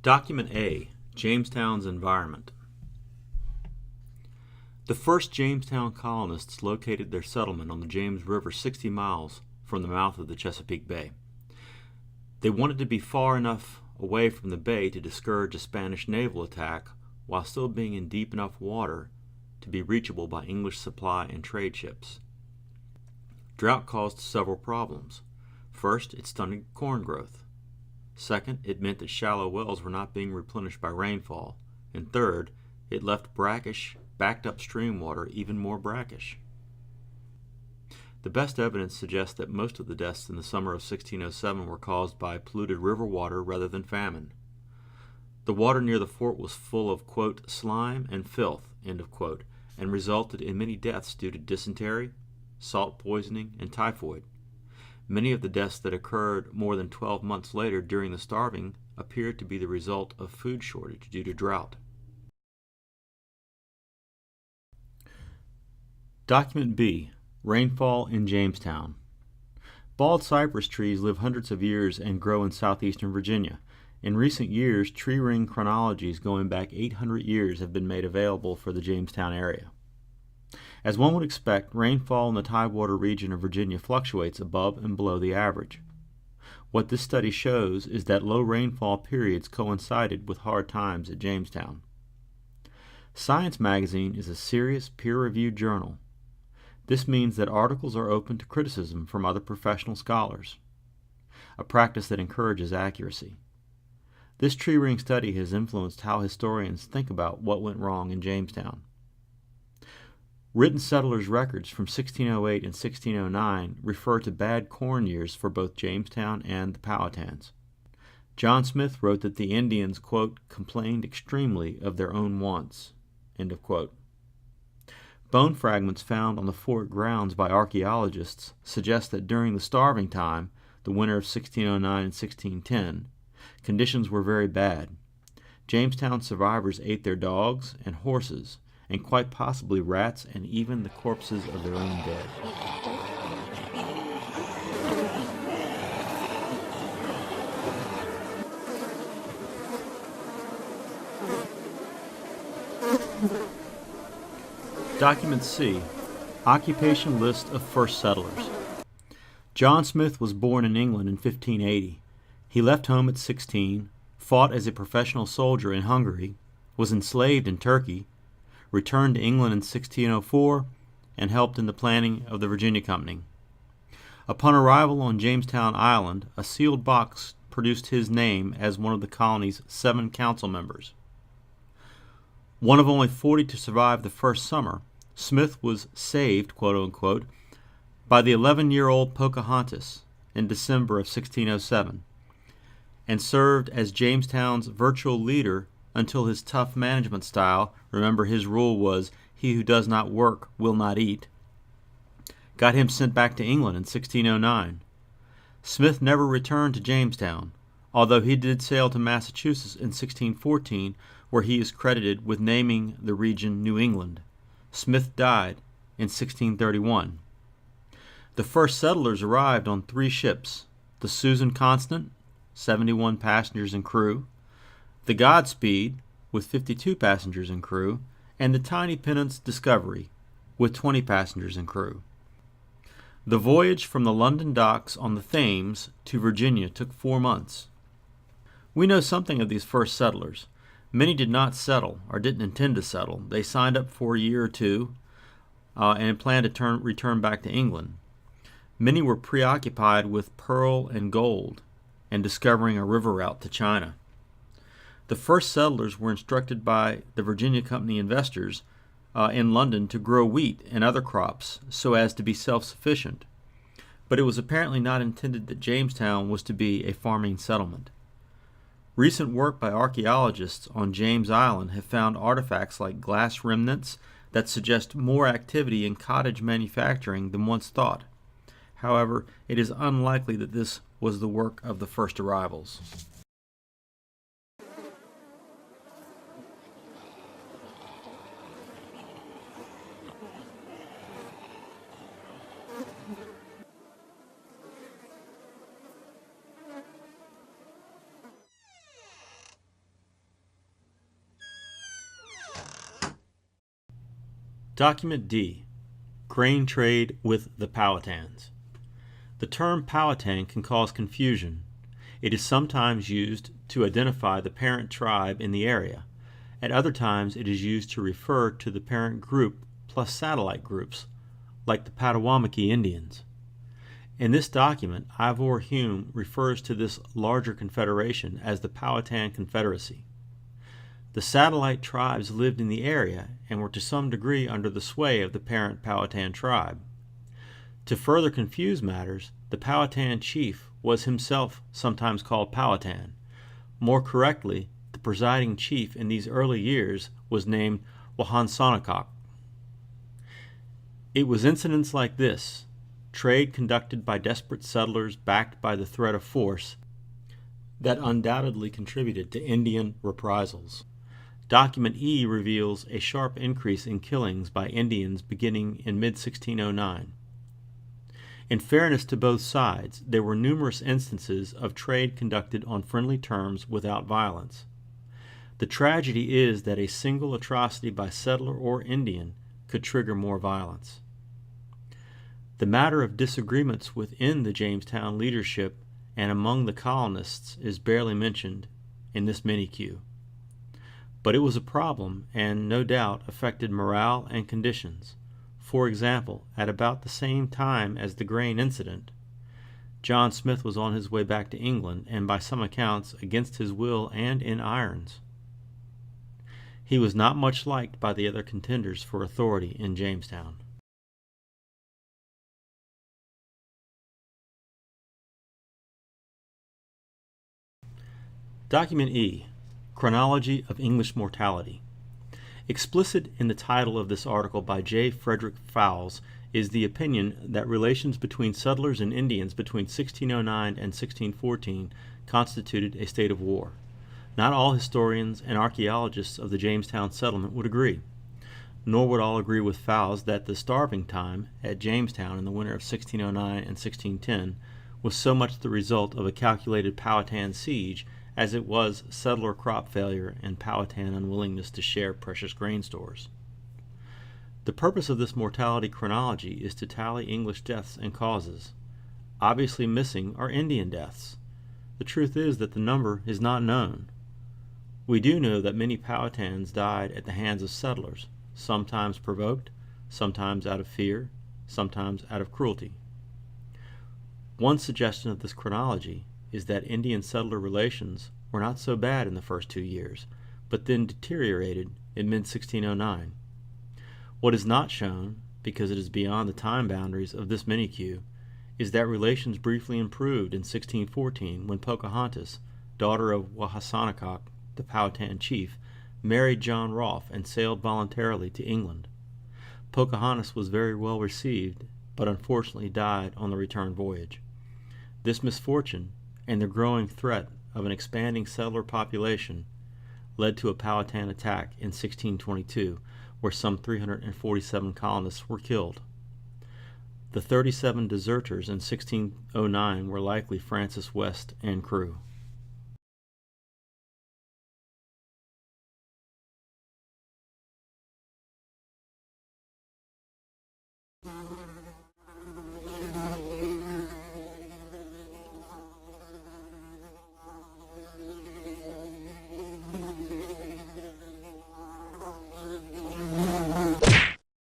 Document A, Jamestown's environment. The first Jamestown colonists located their settlement on the James River 60 miles from the mouth of the Chesapeake Bay. They wanted to be far enough away from the bay to discourage a Spanish naval attack while still being in deep enough water to be reachable by English supply and trade ships. Drought caused several problems. First, it stunted corn growth. Second, it meant that shallow wells were not being replenished by rainfall. And third, it left brackish, backed-up stream water even more brackish. The best evidence suggests that most of the deaths in the summer of 1607 were caused by polluted river water rather than famine. The water near the fort was full of, quote, slime and filth, end of quote, and resulted in many deaths due to dysentery, salt poisoning, and typhoid. Many of the deaths that occurred more than 12 months later during the starving appeared to be the result of food shortage due to drought. Document B, Rainfall in Jamestown. Bald cypress trees live hundreds of years and grow in southeastern Virginia. In recent years, tree ring chronologies going back 800 years have been made available for the Jamestown area. As one would expect, rainfall in the tidewater region of Virginia fluctuates above and below the average. What this study shows is that low rainfall periods coincided with hard times at Jamestown. Science magazine is a serious, peer-reviewed journal. This means that articles are open to criticism from other professional scholars, a practice that encourages accuracy. This tree ring study has influenced how historians think about what went wrong in Jamestown. Written settlers' records from 1608 and 1609 refer to bad corn years for both Jamestown and the Powhatans. John Smith wrote that the Indians, quote, complained extremely of their own wants, end of quote. Bone fragments found on the fort grounds by archaeologists suggest that during the starving time, the winter of 1609 and 1610, conditions were very bad. Jamestown survivors ate their dogs and horses, and quite possibly rats and even the corpses of their own dead. Document C, Occupation List of First Settlers. John Smith was born in England in 1580. He left home at 16, fought as a professional soldier in Hungary, was enslaved in Turkey, returned to England in 1604, and helped in the planning of the Virginia Company. Upon arrival on Jamestown Island, a sealed box produced his name as one of the colony's 7 council members. One of only 40 to survive the first summer, Smith was saved, quote-unquote, by the 11-year-old Pocahontas in December of 1607, and served as Jamestown's virtual leader until his tough management style, remember his rule was, he who does not work will not eat, got him sent back to England in 1609. Smith never returned to Jamestown, although he did sail to Massachusetts in 1614, where he is credited with naming the region New England. Smith died in 1631. The first settlers arrived on 3 ships, the Susan Constant, 71 passengers and crew, the Godspeed, with 52 passengers and crew, and the tiny pinnace Discovery, with 20 passengers and crew. The voyage from the London docks on the Thames to Virginia took 4 months. We know something of these first settlers. Many did not settle or didn't intend to settle. They signed up for a year or two and planned to return back to England. Many were preoccupied with pearl and gold and discovering a river route to China. The first settlers were instructed by the Virginia Company investors in London to grow wheat and other crops so as to be self-sufficient, but it was apparently not intended that Jamestown was to be a farming settlement. Recent work by archaeologists on James Island have found artifacts like glass remnants that suggest more activity in cottage manufacturing than once thought. However, it is unlikely that this was the work of the first arrivals. Document D. Grain trade with the Powhatans. The term Powhatan can cause confusion. It is sometimes used to identify the parent tribe in the area. At other times it is used to refer to the parent group plus satellite groups, like the Potawatomi Indians. In this document, Ivor Hume refers to this larger confederation as the Powhatan Confederacy. The satellite tribes lived in the area and were to some degree under the sway of the parent Powhatan tribe. To further confuse matters, the Powhatan chief was himself sometimes called Powhatan. More correctly, the presiding chief in these early years was named Wahansonakok. It was incidents like this, trade conducted by desperate settlers backed by the threat of force, that undoubtedly contributed to Indian reprisals. Document E reveals a sharp increase in killings by Indians beginning in mid-1609. In fairness to both sides, there were numerous instances of trade conducted on friendly terms without violence. The tragedy is that a single atrocity by settler or Indian could trigger more violence. The matter of disagreements within the Jamestown leadership and among the colonists is barely mentioned in this mini-Q. But it was a problem and, no doubt, affected morale and conditions. For example, at about the same time as the grain incident, John Smith was on his way back to England, and by some accounts against his will and in irons. He was not much liked by the other contenders for authority in Jamestown. Document E. Chronology of English Mortality. Explicit in the title of this article by J. Frederick Fowles is the opinion that relations between settlers and Indians between 1609 and 1614 constituted a state of war. Not all historians and archaeologists of the Jamestown settlement would agree, nor would all agree with Fowles that the starving time at Jamestown in the winter of 1609 and 1610 was so much the result of a calculated Powhatan siege as it was settler crop failure and Powhatan unwillingness to share precious grain stores. The purpose of this mortality chronology is to tally English deaths and causes. Obviously missing are Indian deaths. The truth is that the number is not known. We do know that many Powhatans died at the hands of settlers, sometimes provoked, sometimes out of fear, sometimes out of cruelty. One suggestion of this chronology is that Indian-settler relations were not so bad in the first 2 years, but then deteriorated in mid-1609. What is not shown, because it is beyond the time boundaries of this mini-Q, is that relations briefly improved in 1614 when Pocahontas, daughter of Wahansonakok, the Powhatan chief, married John Rolfe and sailed voluntarily to England. Pocahontas was very well received, but unfortunately died on the return voyage. This misfortune, and the growing threat of an expanding settler population, led to a Powhatan attack in 1622, where some 347 colonists were killed. The 37 deserters in 1609 were likely Francis West and crew.